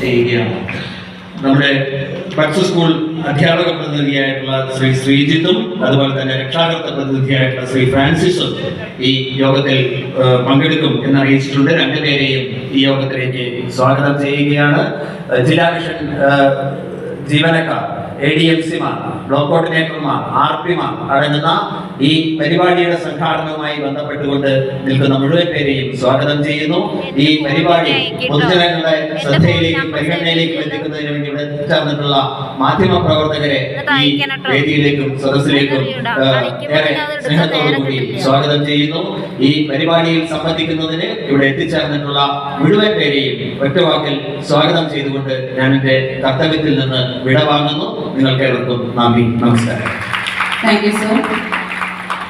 ചെയ്യുകയാണ്. നമ്മുടെ buds school അധ്യാപക പ്രതിനിധിയായിട്ടുള്ള ശ്രീ ശ്രീജിത്തും അതുപോലെ തന്നെ രക്ഷാകർത്ത പ്രതിനിധിയായിട്ടുള്ള ശ്രീ ഫ്രാൻസിസും ഈ യോഗത്തിൽ പങ്കെടുക്കും എന്നറിയിച്ചിട്ടുണ്ട്. രണ്ടുപേരെയും ഈ യോഗത്തിലേക്ക് സ്വാഗതം ചെയ്യുകയാണ്. ജില്ലാ മിഷൻ ജീവനക്കാർ, ADMC-മാർ, ബ്ലോക്ക് കോർഡിനേറ്റർമാർ, RP-മാർ അടങ്ങുന്ന ഈ പരിപാടിയുടെ സംഘാടനവുമായി ബന്ധപ്പെട്ടുകൊണ്ട് നിൽക്കുന്ന മുഴുവൻ പേരെയും സ്വാഗതം ചെയ്യുന്നു. ഈ പരിപാടി പൊതുജനങ്ങളുടെ ശ്രദ്ധയിലേക്കും പരിഗണനയിലേക്കും എത്തിക്കുന്നതിന് വേണ്ടി ഇവിടെ എത്തിച്ചേർന്നിട്ടുള്ള മാധ്യമ പ്രവർത്തകരെ ഈ വേദിയിലേക്കും സദസ്സിലേക്കും ഏറെ സ്നേഹത്തോടുകൂടി സ്വാഗതം ചെയ്യുന്നു. ഈ പരിപാടിയിൽ സംബന്ധിക്കുന്നതിന് ഇവിടെ എത്തിച്ചേർന്നിട്ടുള്ള മുഴുവൻ പേരെയും ഒറ്റവാക്കിൽ സ്വാഗതം ചെയ്തുകൊണ്ട് ഞാൻ എന്റെ കർത്തവ്യത്തിൽ നിന്ന് വിടവാങ്ങുന്നു. നിങ്ങൾക്കേവർക്കും നന്ദി, നമസ്കാരം. Thank you sir.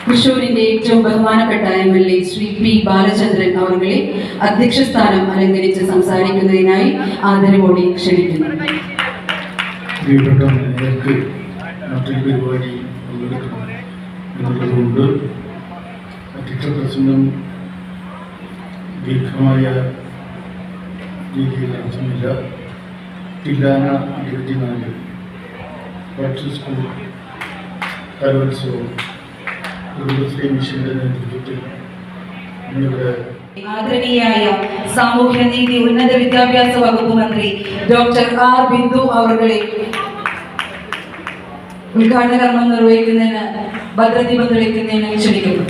തൃശ്ശൂരിന്റെ ഏറ്റവും ബഹുമാനപ്പെട്ട MLA ശ്രീ P. ബാലചന്ദ്രൻ അവരുടെ അധ്യക്ഷ സ്ഥാനം അലങ്കരിച്ച് സംസാരിക്കുന്നതിനായി ആദരവോടെ ക്ഷണിക്കുന്നു. പ്രിയപ്പെട്ട നേതാക്കൾക്ക് മറ്റൊരു പരിപാടി പങ്കെടുക്കണം എന്നുള്ളതുകൊണ്ട് അധ്യക്ഷ പ്രസംഗം ദീർഘമായ രീതിയിൽ ആവശ്യമില്ല. തില്ലാന 24 ബഡ്സ് സ്കൂൾ കലോത്സവം കുടുംബശ്രീ മിഷന്റെ നേതൃത്വത്തിൽ ഇന്നിവിടെ ആദരണീയായ സാമൂഹ്യനീതി ഉന്നത വിദ്യാഭ്യാസ വകുപ്പ് മന്ത്രി ഡോക്ടർ R. ബിന്ദു അവരുടെ ഉദ്ഘാടന കർമ്മം നിർവഹിക്കുന്നതിന് ഭദ്രദീപം തെളിക്കുന്നതിന് ക്ഷണിക്കുന്നു.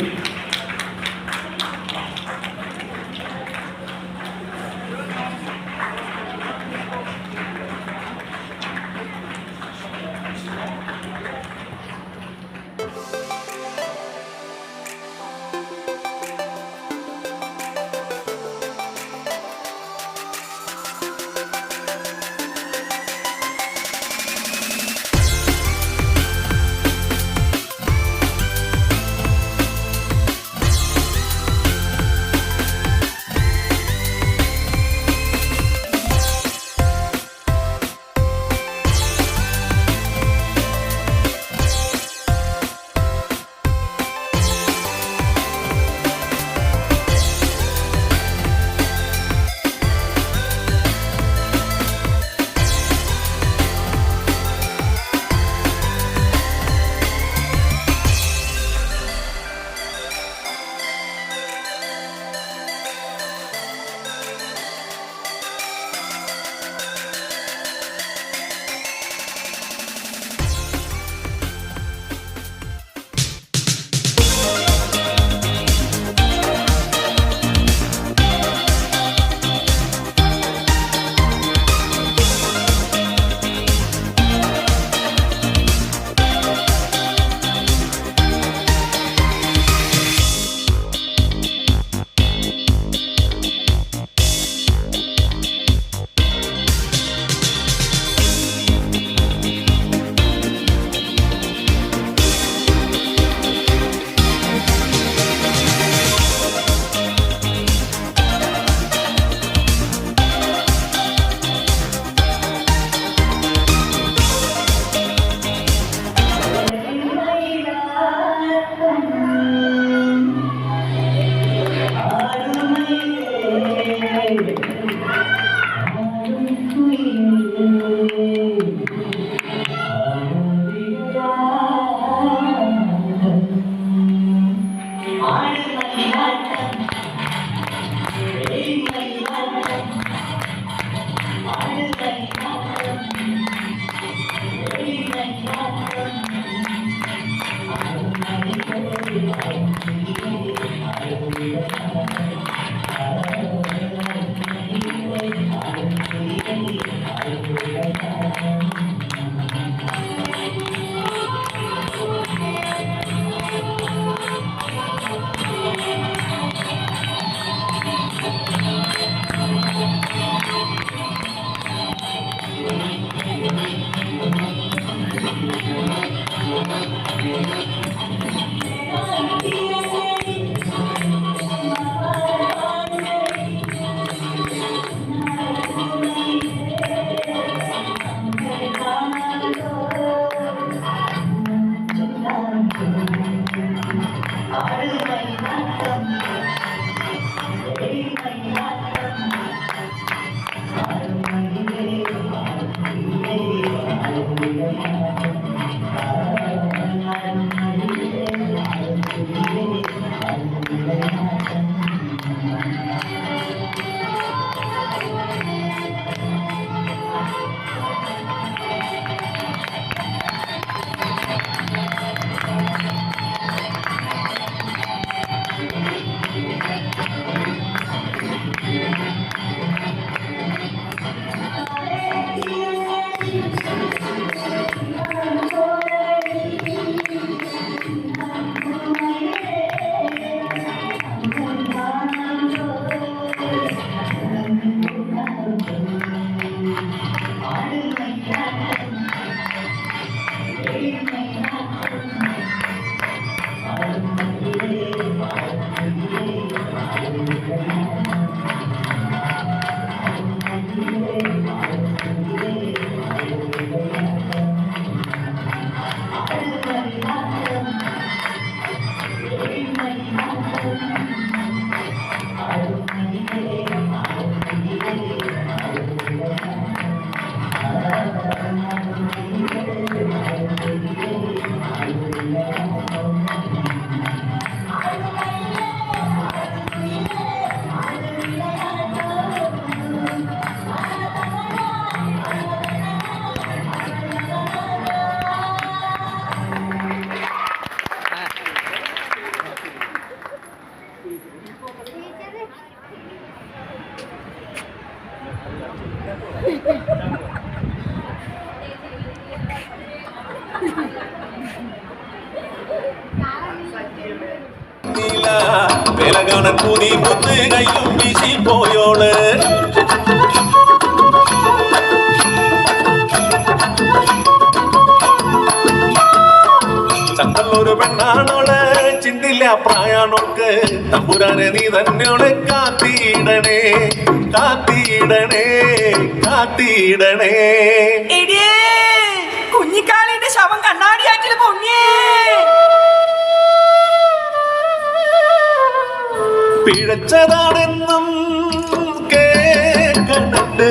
വിലകാണ കൂതി മുത്ത് കയ്യും വീശി പോയോള് ചന്തല്ലൊരു പെണ്ണാണോള് ചിന്തില്ല പ്രായാണോൾക്ക് തമ്പുരാനെ നീ തന്നെയോളെ കാത്തിടണേ കാത്തിടണേ കാത്തിടണേ കുഞ്ഞിക്കാളിന്റെ ശവം കണ്ണാടിയാറ്റിൽ പൊങ്ങിയേ പിഴച്ചതാണെന്നും കേൾക്കണുണ്ട്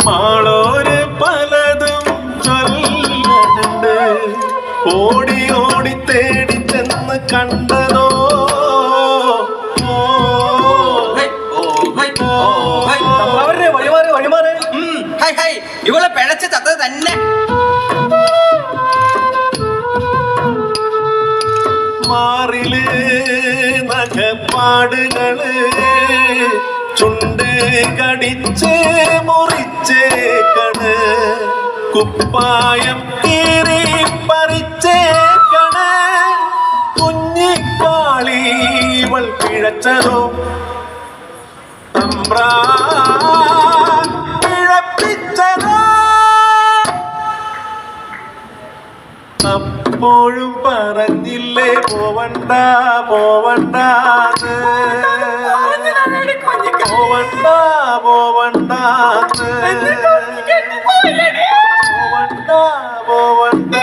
മാളോര് പലതും ചൊല്ലുന്നുണ്ട് ഓടി ഓടി തേടി ചെന്ന് കണ്ടതോ ഇവളെ പിഴച്ച ചത്തത് തന്നെ മാറില് നഖപ്പാടുകള് ചുണ്ട് കടിച്ച് മുറിച്ചേക്കണ് കുപ്പായം കീറി പറിച്ചേക്കണ് കുഞ്ഞിക്കാളി ഇവൾ പിഴച്ചതോ പിഴപ്പിച്ചതോ അപ്പോഴും പറഞ്ഞില്ലേ പോവണ്ട പോവണ്ട പോവണ്ട പോവണ്ട പോവണ്ട പോവണ്ട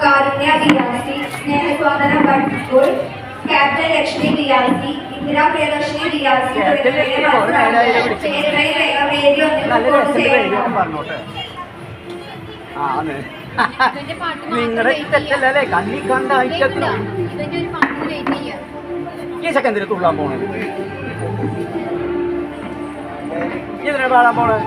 कारुण्य रियासी, स्नेहस्वादन बट स्कूल, कैप्टन लक्ष्मी रियासी, इंदिरा प्रियदर्शनी रियासी നിങ്ങളുടെ തെറ്റല്ലേ കണ്ണി കണ്ട ഈ സെക്കൻഡിൽ തുള്ളാൻ പോണത് ഇതിനെ പാടാൻ പോണത്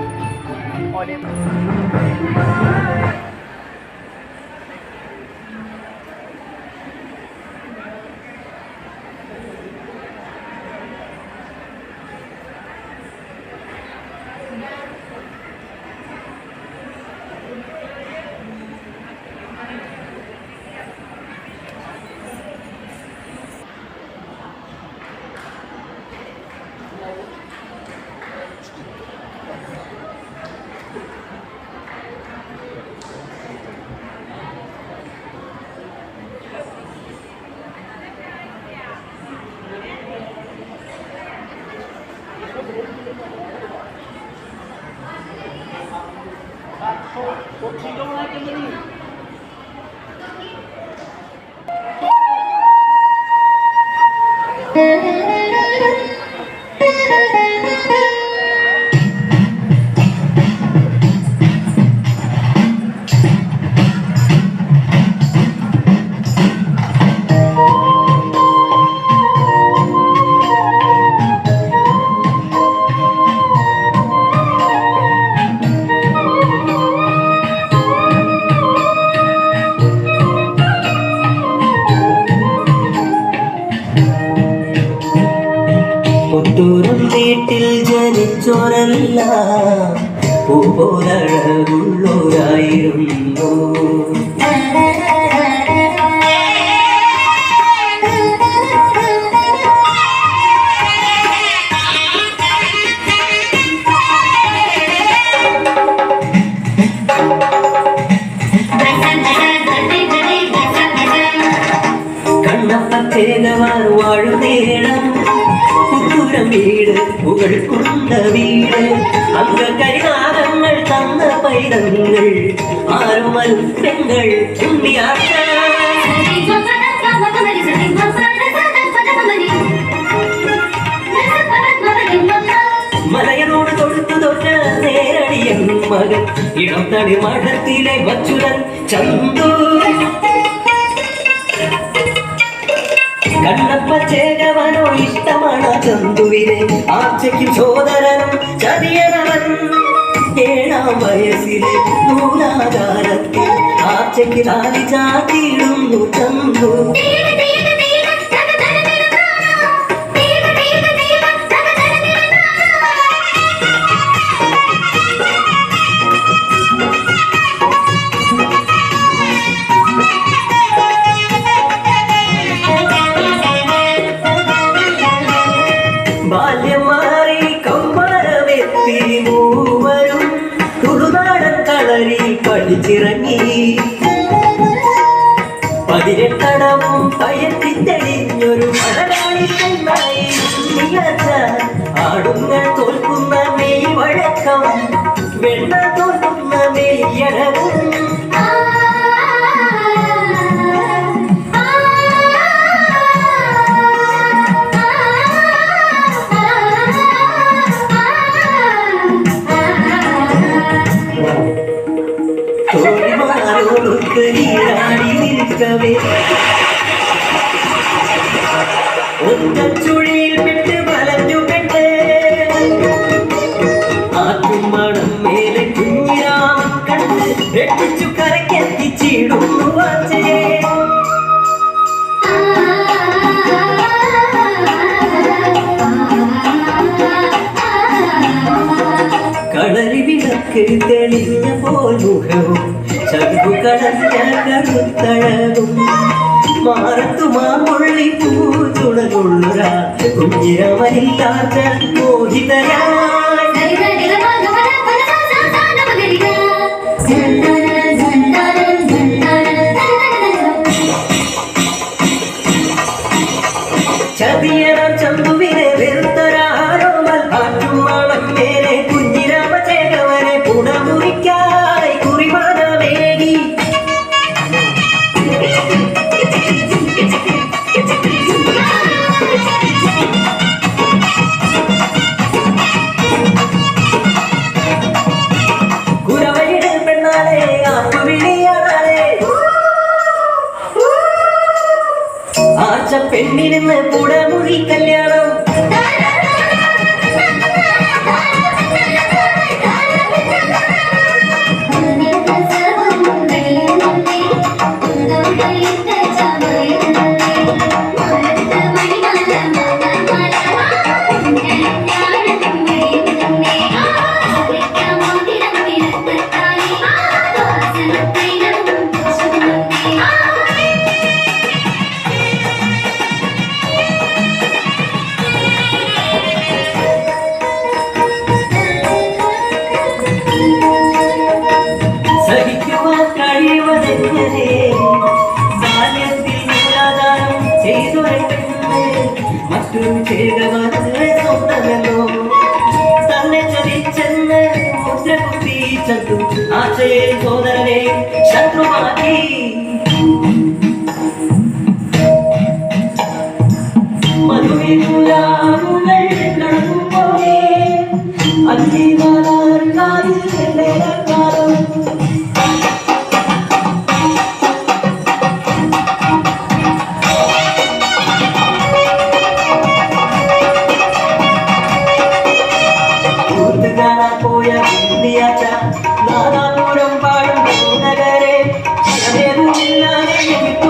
പുത്തൂരും വീട്ടിൽ ജനിച്ചോരല്ല പൂപോലഴകുള്ളോരായിരുന്നു. കണ്ണപ്പത്തേകവാർ വാഴുന്നേണം പുത്തൂരം വീട് പുകൾ കൊണ്ട വീട് അംഗകരിനാഗങ്ങൾ തന്ന പൈതങ്ങൾ ആരുമൽ പെങ്ങൾ ഉണ്ണിയാട്ട മലയനോട് തൊടുത്തു തൊട്ട നേരടിയൻ മകൻ ഇടം തടി മഠത്തിലെ വച്ചുരൻ ചന്തു ചേകവനോ ഇഷ്ടമാണ് ചന്തുവിനെ ആർച്ചയ്ക്കും സോദരനും ചതിയനവൻ 7-ാം വയസ്സിലെ നൂലാകാരത്തിൽ ആർച്ചയ്ക്ക് താലി ചാത്തിയിടുന്നു ചന്തു. ബാല്യം മാറി കൗമാരമെത്തി മൂവരും തുളുനാടൻ കളരി പഠിച്ചിറങ്ങി. 18 പയറ്റി തെളിഞ്ഞൊരു മലയാളി പെണ്ണായി ആടുങ്ങൾ തോൽക്കുന്ന മെയ് വഴക്കം വെണ്ണ തോൽക്കുന്ന മെയ്യഴകും. തോൽമാരോടൊത്ത് നീരാടി നിൽക്കവേ ഒറ്റച്ചുഴിയിൽ പെട്ട് വലഞ്ഞു പെട്ട് ആറ്റുമണം മേലെ കുഞ്ഞിരാമൻ കണ്ട് രക്ഷിച്ചു കരക്കെത്തിച്ചിടുന്നു വാച്ചേ. കളരി വിളക്ക് തെളിഞ്ഞ പോൽ മുഖവും ചങ്കു കടഞ്ഞ കറുത്തഴകും മാറത്തു മാമ്പുള്ളി പൂച്ചുണകൊള്ളുരാ കുഞ്ഞിരമനില്ലാത്ത മോഹിതരായി. ചതിയറാം ചന്തുവിനെ വെറുത്തൊരാരോമൽ ആറ്റുമാളം മേലെ കുഞ്ഞിരാമ ചേകവനെ പുടമുറിക്കായി കുറിമാനമേകി. കുരവയുടെ പെണ്ണാളെ ആപ്പുവിളിയാളെ ആച്ച പെണ്ണിരുന്ന് പുടമുറി കല്യാണം. സഹിക്കുവാൻ കഴിവതെങ്ങനെ ബാല്യത്തിൽ മൂലാധാരം ചെയ്തൊരപ്പെണ്ണ് മറ്റൊരു ചേകവന് സ്വന്തമല്ലോ തന്നെ ചതിച്ചെന്ന് മുദ്ര കുത്തി ചന്തു ആശയെ സോദരനെ ശത്രുവാക്കി. മധുവിനുലാവുകൾ നടക്കുമ്പോഴേ അഞ്ചിവാലാറുകാരിൽ കാലം പോയ ഇന്ത്യാച്ച നാദാപുരം പാടും നഗരെ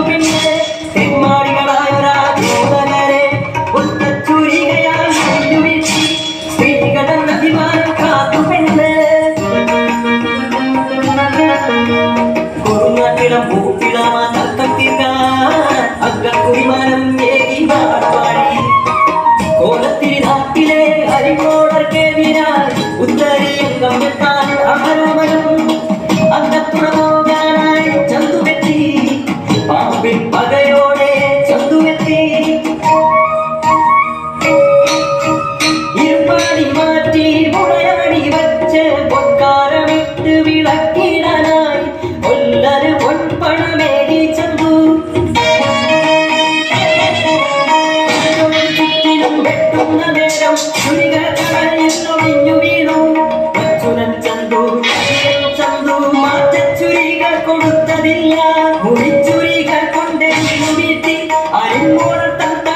പിന്നെ തെമ്മാടികളായൊരാ ചോദനരെ ഒറ്റച്ചുരികയാൽ സ്ത്രീകളുടെ അഭിമാനം കാത്തു പെണ്ണ് കൊടുങ്ങാട്ടിളം പൂപ്പിളമാ തത്തത്തിക്കാൻ അഗ്ഗക്കുറിമാനം ഏകി പാടി കോലത്തിരി നാട്ടിലെ ഹരികോടർക്കെതിരാൽ ഉത്തരീയംഗമെത്താൻ അമരമരം അന്തപ്പുറ പോകാനായി ചന്തുവെത്തി പാമ്പിൻ പകയോടെ ചന്തുവെത്തി. ഇരുപ്പാടി മാറ്റി മുളയാടി വച്ച് പൊക്കാരമിട്ട് വിളക്കിടാനായി കൊല്ലര് പൊൻപണമേടി ചന്തു. വെട്ടുന്ന നേരം ചുരികടഞ്ഞൊഴിഞ്ഞു വീണു അച്യുതൻ ചന്തു. ചന്തു മാറ്റച്ചുരികൾ കൊടുത്തതില്ല മുടിച്ചുരികൾ കൊണ്ട് വീട്ടി അരിമോൾ തല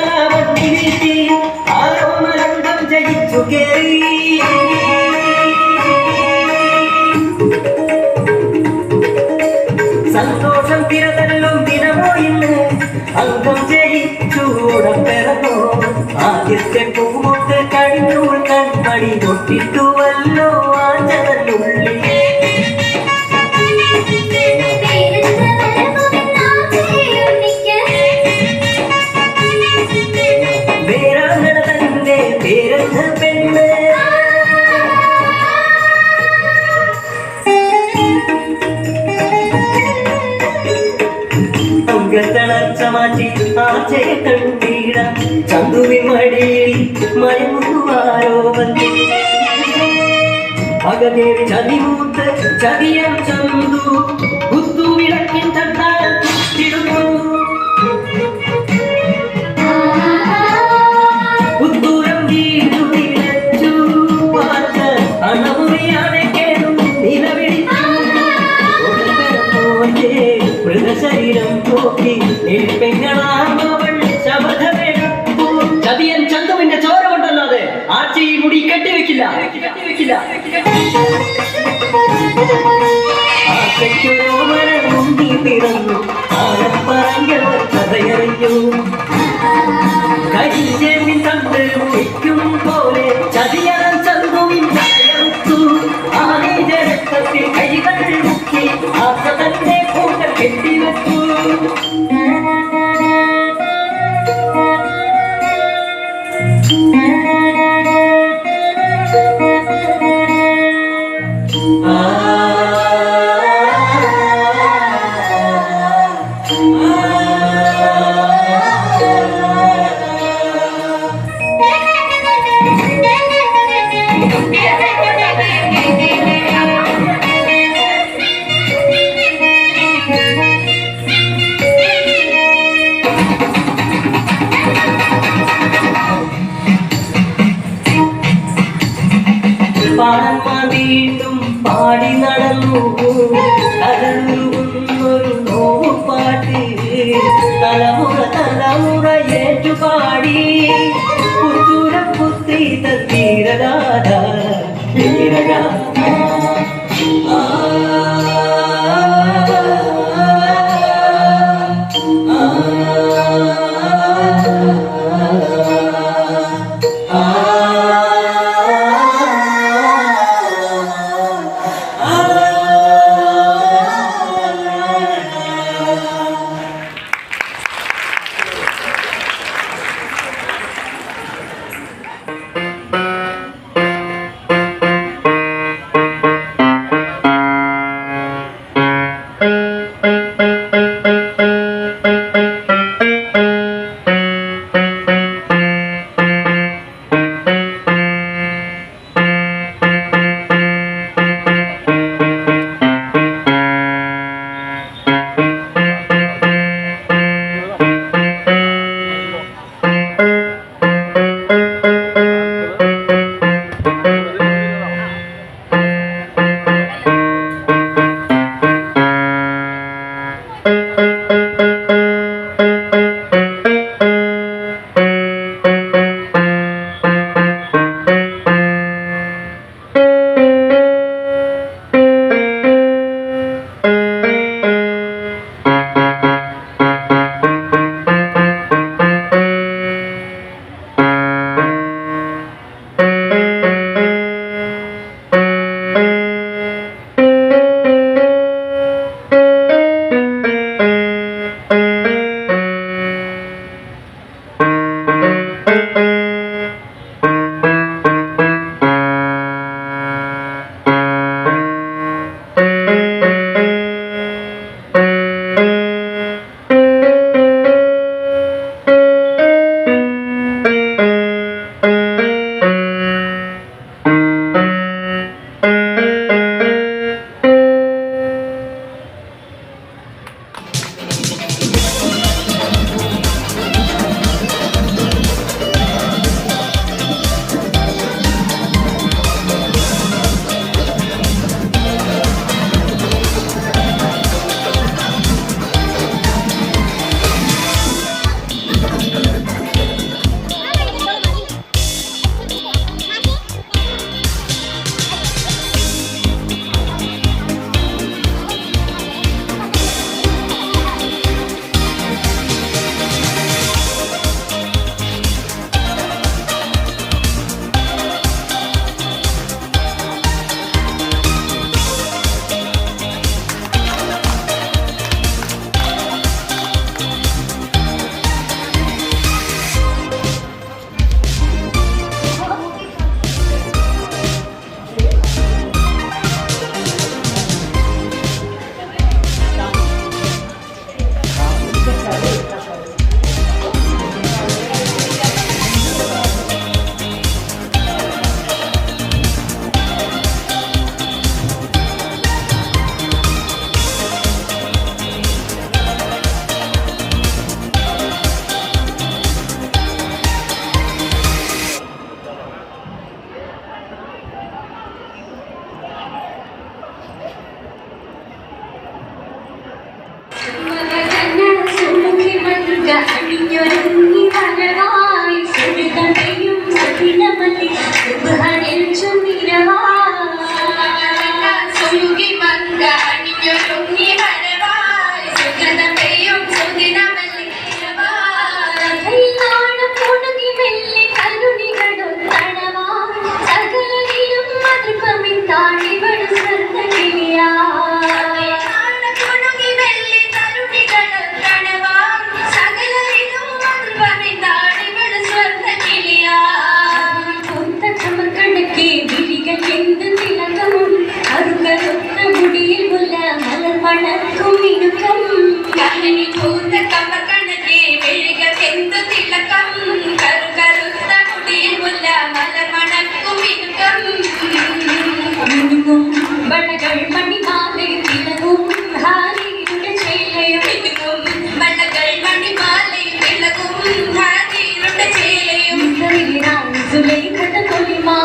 ചെയ്ത പെണ്ണ് തളർച്ച മാറ്റി ആച്ചയെ കണ്ടീട ചന്തുവിൻ മടിയിൽ മയമുവാരോ വന്നി അകദേവി ചതിമൂത്ത് ചതിയം ചന്തു കുത്തു വിളക്കിൻ തട്ടാൽ കുത്തിടുന്നു കുത്തൂരം വീടു വിളച്ചു പാർത്ത അണമുറിയാതെ കേടും നിലവിളിച്ചു മൃഗശരീരം നോക്കി പെങ്ങളാമവൾ ശബദമെടുത്തു ചതിയൻ ചന്തുവിന്റെ ചോര കൊണ്ടല്ലാതെ ആഴ്ച ഈ മുടി കെട്ടിവെക്കില്ല ആശയ്ക്കൊരോമരമുണ്ടി പിറന്നു ആലപ്പറഞ്ഞവർ കഥയറിഞ്ഞു കരിഞ്ഞെമ്മി തണ്ട് മുറിക്കും പോലെ ചതിയാൻ ചന്തുവിൻ ചതയറുത്തു ആനേ ജനത്തിൽ കൈകൾ മുക്കി ആശ തന്നെ കൂട്ടം കെട്ടിവെച്ചു മുതുലേ കണ്ട തൊലിമാ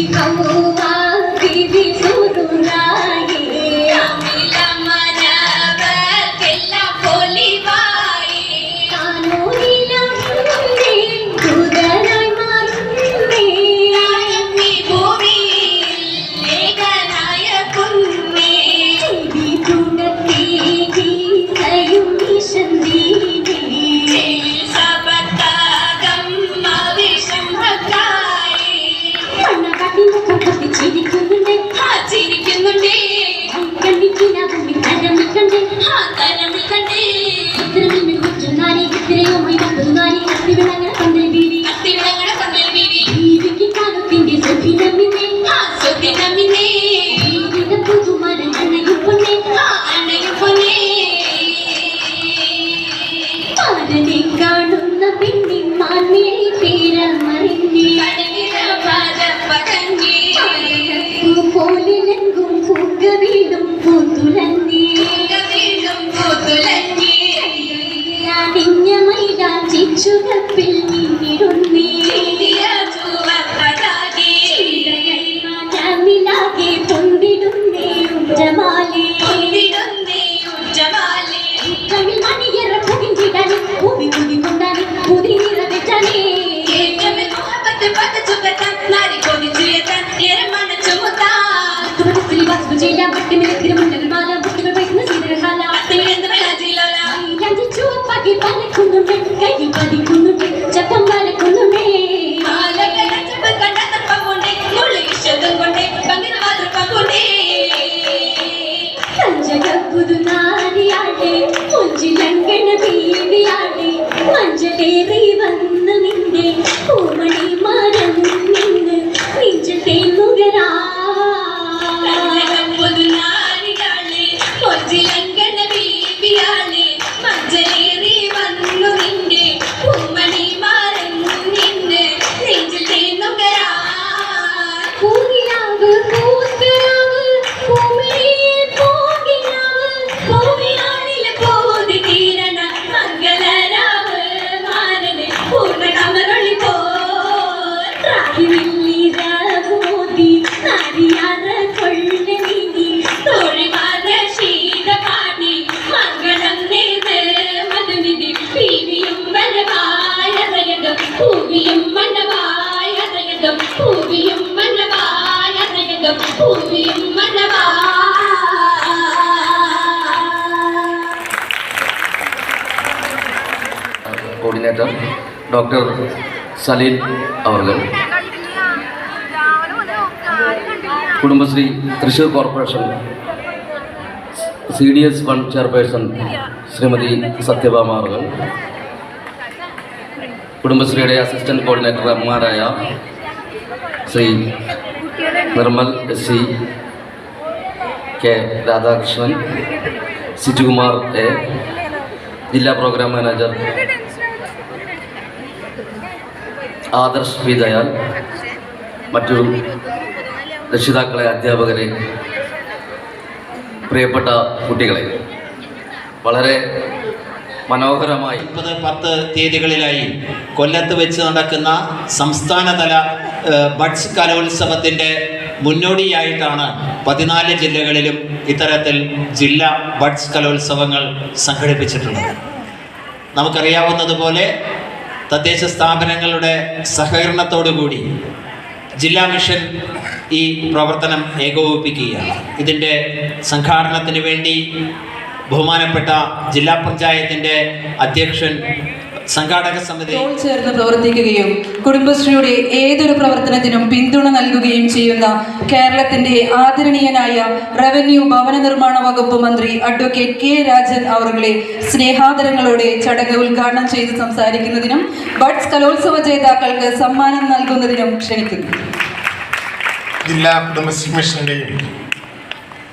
Come on. Coordinator doctor Salil അവർകൾ, Kudumbashree Thrissur corporation CDS 1 chairperson Shrimati Satyabhama അവർകൾ, കുടുംബശ്രീയുടെ അസിസ്റ്റന്റ് കോർഡിനേറ്റർമാരായ Shri Nirmal SC, K Radhakrishnan, Sijukumar A, ജില്ലാ program manager Adarsh P Dayal, മറ്റു രക്ഷിതാക്കളെ, അധ്യാപകരെ, പ്രിയപ്പെട്ട കുട്ടികളെ, വളരെ മനോഹരമായി 10 തീയതികളിലായി കൊല്ലത്ത് വെച്ച് നടക്കുന്ന സംസ്ഥാനതല ബഡ്സ് കലോത്സവത്തിൻ്റെ മുന്നോടിയായിട്ടാണ് 14 ജില്ലകളിലും ഇത്തരത്തിൽ ജില്ലാ ബഡ്സ് കലോത്സവങ്ങൾ സംഘടിപ്പിച്ചിട്ടുള്ളത്. നമുക്കറിയാവുന്നതുപോലെ തദ്ദേശ സ്ഥാപനങ്ങളുടെ സഹകരണത്തോടുകൂടി ജില്ലാ മിഷൻ ഈ പ്രവർത്തനം ഏകോപിപ്പിക്കുകയാണ്. ഇതിൻ്റെ സംഘാടനത്തിന് വേണ്ടി ബഹുമാനപ്പെട്ട ജില്ലാ പഞ്ചായത്തിൻ്റെ അധ്യക്ഷൻ, സംഘാടക സമിതി ചേർന്ന് പ്രവർത്തിക്കുകയും കുടുംബശ്രീയുടെ ഏതൊരു പ്രവർത്തനത്തിനും പിന്തുണ നൽകുകയും ചെയ്യുന്ന കേരളത്തിന്റെ ആദരണീയനായ റവന്യൂ ഭവന നിർമ്മാണ വകുപ്പ് മന്ത്രി അഡ്വക്കേറ്റ് K രാജൻ അവരുടെ സ്നേഹാദരങ്ങളോടെ ചടങ്ങ് ഉദ്ഘാടനം ചെയ്ത് സംസാരിക്കുന്നതിനും ബഡ്സ് കലോത്സവ ജേതാക്കൾക്ക് സമ്മാനം നൽകുന്നതിനും ക്ഷണിക്കുന്നു. ജില്ലാ കുടുംബശ്രീ മിഷന്റെയും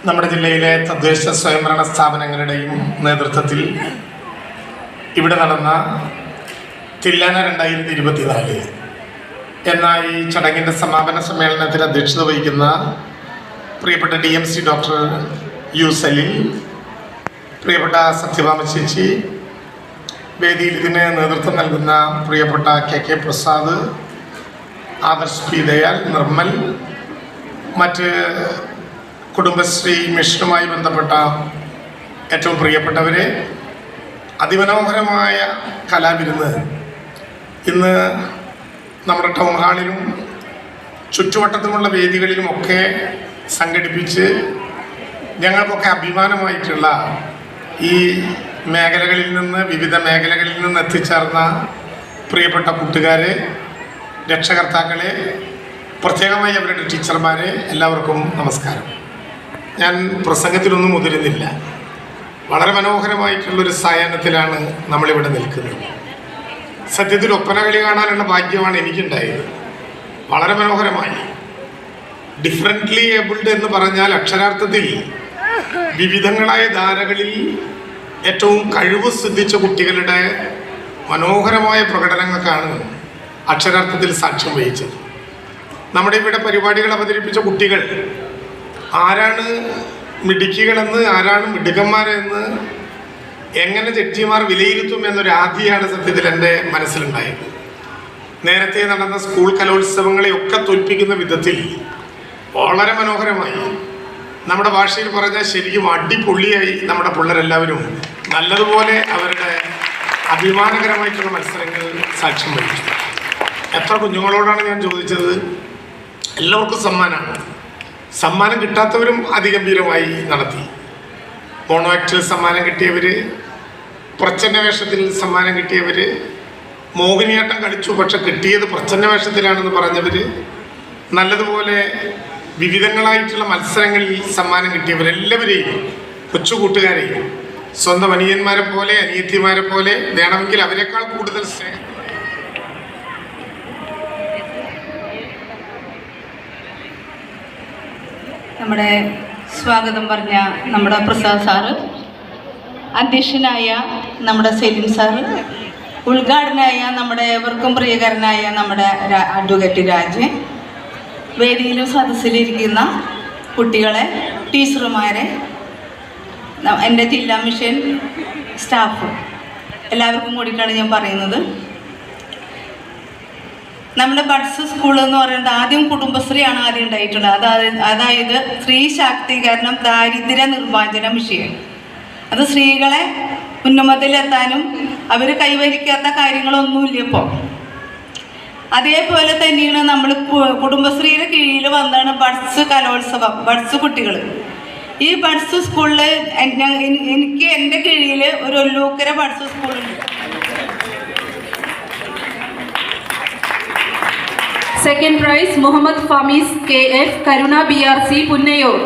നമ്മുടെ ജില്ലയിലെ തദ്ദേശ സ്വയംഭരണ സ്ഥാപനങ്ങളുടെയും നേതൃത്വത്തിൽ ഇവിടെ നടന്ന തില്ലാന 2024 എന്ന ഈ ചടങ്ങിൻ്റെ സമാപന സമ്മേളനത്തിൽ അധ്യക്ഷത വഹിക്കുന്ന പ്രിയപ്പെട്ട DMC ഡോക്ടർ U സലീൽ, പ്രിയപ്പെട്ട സത്യഭാമ ചേച്ചി, വേദിയിൽ ഇതിന് നേതൃത്വം നൽകുന്ന പ്രിയപ്പെട്ട KK പ്രസാദ്, ആദർശ് P ദയാൽ, നിർമ്മൽ, മറ്റ് കുടുംബശ്രീ മിഷനുമായി ബന്ധപ്പെട്ട ഏറ്റവും പ്രിയപ്പെട്ടവരെ, അതിമനോഹരമായ കലാവിരുന്ന് ഇന്ന് നമ്മുടെ ടൗൺ ഹാളിലും ചുറ്റുവട്ടത്തുമുള്ള വേദികളിലുമൊക്കെ സംഘടിപ്പിച്ച് ഞങ്ങൾക്കൊക്കെ അഭിമാനമായിട്ടുള്ള ഈ മേഖലകളിൽ നിന്ന്, വിവിധ മേഖലകളിൽ നിന്ന് എത്തിച്ചേർന്ന പ്രിയപ്പെട്ട കൂട്ടുകാരെ, രക്ഷകർത്താക്കളെ, പ്രത്യേകമായി അവരുടെ ടീച്ചർമാരെ, എല്ലാവർക്കും നമസ്കാരം. ഞാൻ പ്രസംഗത്തിലൊന്നും മുതിരുന്നില്ല. വളരെ മനോഹരമായിട്ടുള്ളൊരു സായാഹ്നത്തിലാണ് നമ്മളിവിടെ നിൽക്കുന്നത്. സത്യത്തിൽ ഒപ്പന കളി കാണാനുള്ള ഭാഗ്യമാണ് എനിക്കുണ്ടായത്. വളരെ മനോഹരമായി. ഡിഫറൻ്റ്ലി ഏബിൾഡ് എന്ന് പറഞ്ഞാൽ അക്ഷരാർത്ഥത്തിൽ വിവിധങ്ങളായ ധാരകളിൽ ഏറ്റവും കഴിവ് സിദ്ധിച്ച കുട്ടികളുടെ മനോഹരമായ പ്രകടനങ്ങൾക്കാണ് അക്ഷരാർത്ഥത്തിൽ സാക്ഷ്യം വഹിച്ചത്. നമ്മുടെ ഇവിടെ പരിപാടികൾ അവതരിപ്പിച്ച കുട്ടികൾ ആരാണ് മിടുക്കികളെന്ന്, ആരാണ് മിടുക്കന്മാരെന്ന് എങ്ങനെ ജഡ്ജിമാർ വിലയിരുത്തും എന്നൊരു ആധിയാണ് സത്യത്തിൽ എൻ്റെ മനസ്സിലുണ്ടായത്. നേരത്തെ നടന്ന സ്കൂൾ കലോത്സവങ്ങളെയൊക്കെ തോൽപ്പിക്കുന്ന വിധത്തിൽ വളരെ മനോഹരമായി, നമ്മുടെ ഭാഷയിൽ പറഞ്ഞാൽ ശരിക്കും അടിപൊളിയായി നമ്മുടെ പിള്ളേരെല്ലാവരും നല്ലതുപോലെ അവരുടെ അഭിമാനകരമായിട്ടുള്ള മത്സരങ്ങൾ സാക്ഷ്യം വഹിച്ചു. എത്ര കുഞ്ഞുങ്ങളോടാണ് ഞാൻ ചോദിച്ചത്? എല്ലാവർക്കും സമ്മാനമാണ്. സമ്മാനം കിട്ടാത്തവരും അതിഗംഭീരമായി നടത്തി. മോണോ ആക്ടിൽ സമ്മാനം കിട്ടിയവർ, പ്രച്ഛന്ന വേഷത്തിൽ സമ്മാനം കിട്ടിയവർ, മോഹിനിയാട്ടം കളിച്ചു പക്ഷെ കിട്ടിയത് പ്രച്ഛന്ന വേഷത്തിലാണെന്ന് പറഞ്ഞവർ, നല്ലതുപോലെ വിവിധങ്ങളായിട്ടുള്ള മത്സരങ്ങളിൽ സമ്മാനം കിട്ടിയവരെല്ലാവരെയും, കൊച്ചു കൂട്ടുകാരെയും സ്വന്തം അനിയന്മാരെ പോലെ, അനിയത്തിമാരെ പോലെ, വേണമെങ്കിൽ അവരെക്കാൾ കൂടുതൽ സ്നേഹം നമ്മുടെ സ്വാഗതം പറഞ്ഞ നമ്മുടെ പ്രസാദ് സാറ്, അധ്യക്ഷനായ നമ്മുടെ സലീം സാറ്, ഉദ്ഘാടനായ നമ്മുടെ ഏവർക്കും പ്രിയകരനായ നമ്മുടെ അഡ്വക്കേറ്റ് രാജൻ, വേദിയിലും സദസ്സിലിരിക്കുന്ന കുട്ടികളെ, ടീച്ചർമാരെ, എൻ്റെ ജില്ലാ മിഷൻ സ്റ്റാഫ് എല്ലാവർക്കും കൂടിയിട്ടാണ് ഞാൻ പറയുന്നത്. നമ്മുടെ ബഡ്സ് സ്കൂൾ എന്ന് പറയുന്നത് ആദ്യം കുടുംബശ്രീയാണ് ആദ്യം ഉണ്ടായിട്ടുള്ളത്. അതായത് സ്ത്രീ ശാക്തീകരണം, ദാരിദ്ര്യ നിർമ്മാർജ്ജന മിഷൻ. അത് സ്ത്രീകളെ ഉന്നമത്തിലെത്താനും അവർ കൈവരിക്കാത്ത കാര്യങ്ങളൊന്നുമില്ല ഇപ്പോൾ. അതേപോലെ തന്നെയാണ് നമ്മൾ കുടുംബശ്രീയുടെ കീഴിൽ വന്നാണ് ബഡ്സ് കലോത്സവം, ബഡ്സ് കുട്ടികൾ. ഈ ബഡ്സ് സ്കൂളിൽ എനിക്ക് എൻ്റെ കീഴിൽ ഒരു ഒല്ലൂക്കര ബഡ്സ് സ്കൂളുണ്ട്. Second prize Muhammad Fameez KF, Karuna BRC, Punnayur.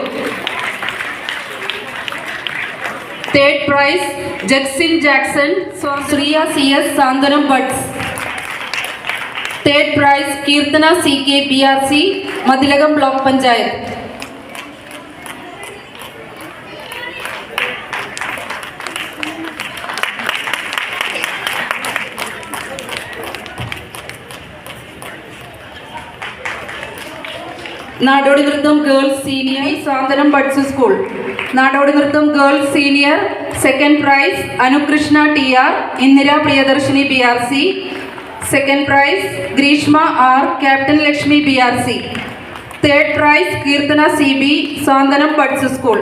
Third prize Jaxin Jackson, Shreya CS, Santhwanam buds. Third prize Keerthana CK, BRC, Mathilakam block panchayat. നാടോടി നൃത്തം girls senior, Santhwanam buds school. നാടോടി നൃത്തം girls senior second prize Anukrishna TR, Indira Priyadarshini BRC. Second prize Greeshma R, captain Lakshmi BRC. Third prize Keerthana CB, Santhwanam buds school.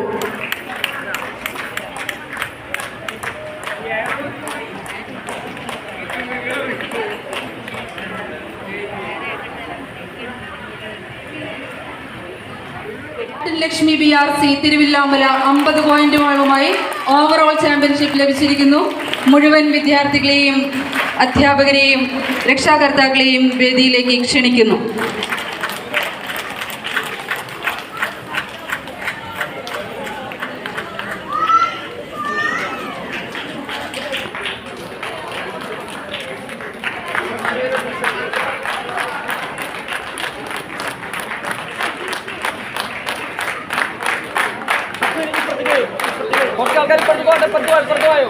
Lakshmi BRC Thiruvilwamala 50 പോയിന്റുകളുമായി overall championship ലഭിച്ചിരിക്കുന്നു. മുഴുവൻ വിദ്യാർത്ഥികളെയും അധ്യാപകരെയും രക്ഷാകർത്താക്കളെയും വേദിയിലേക്ക് ക്ഷണിക്കുന്നു. കുറച്ച് ആൾക്കാർ ഇപ്പുറത്ത് പോയോ?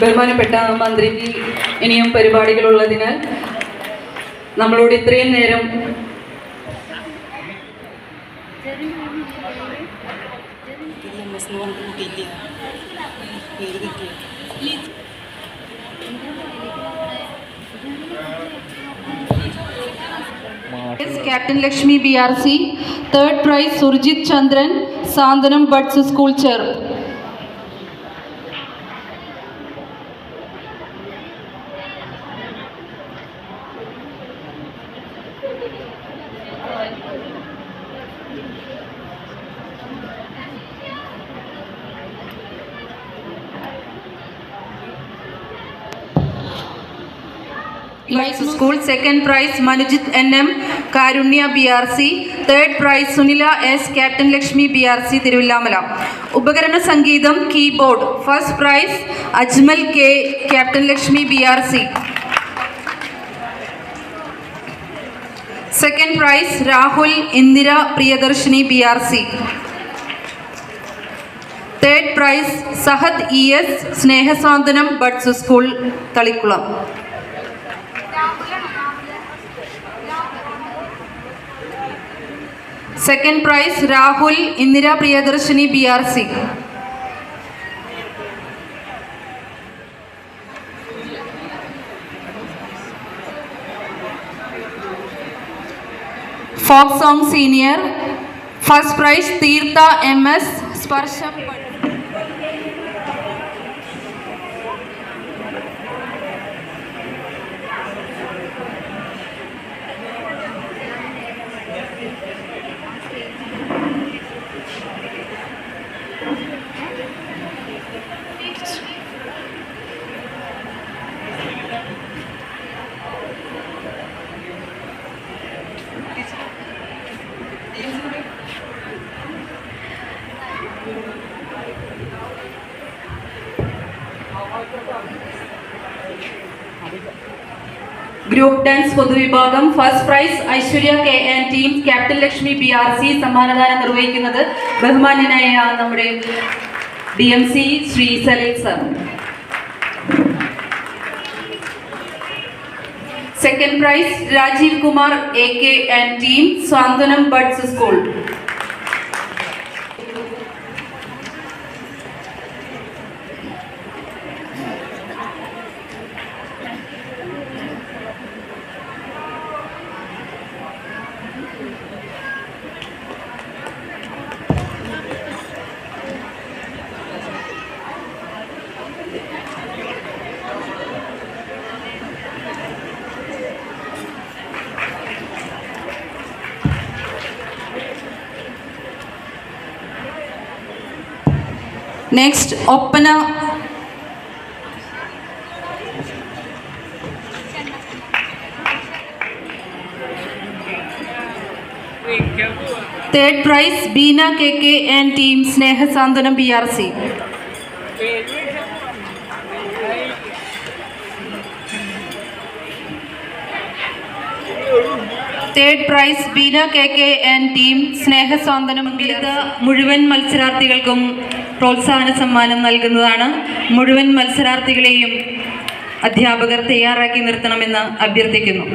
ബഹുമാനപ്പെട്ട മന്ത്രിക്ക് ഇനിയും പരിപാടികളുള്ളതിനാൽ നമ്മളോട് ഇത്രയും നേരം captain Lakshmi BRC. Third prize Surjith Chandran, Santhwanam buds school Cherpu. School second prize Manujith NM, Karunya BRC. Third prize Sunila S, captain Lakshmi BRC, Thiruvilwamala. ഉപകരണ സംഗീതം keyboard first prize Ajmal K, captain Lakshmi BRC. Second prize Rahul Indira Priyadarshini BRC. Third prize Sahad ES, Snehasanthwanam buds school Thalikulam. Second prize Rahul Indira Priyadarshini BRC. Folk song senior first prize Theertha MS, Sparsham. Group dance പൊതുവിഭാഗം first prize Aishwarya K and team captain Lakshmi BRC സമ്മാനദാനം നിർവഹിക്കുന്നത് ബഹുമാന്യനായ നമ്മുടെ DMC Shri Salil sir. Second prize Rajeev Kumar AK and team Santhwanam buds school. Next Oppana third prize Beena KK and team Snehasanthwanam BRC. Third prize Beena KK and team Snehasanthwanam BRC. മുഴുവൻ മത്സരാർത്ഥികൾക്കും പ്രോത്സാഹന സമ്മാനം നൽകുന്നതാണ്. മുഴുവൻ മത്സരാർത്ഥികളെയും അധ്യാപകർ തയ്യാറാക്കി നിർത്തണമെന്ന് അഭ്യർത്ഥിക്കുന്നു.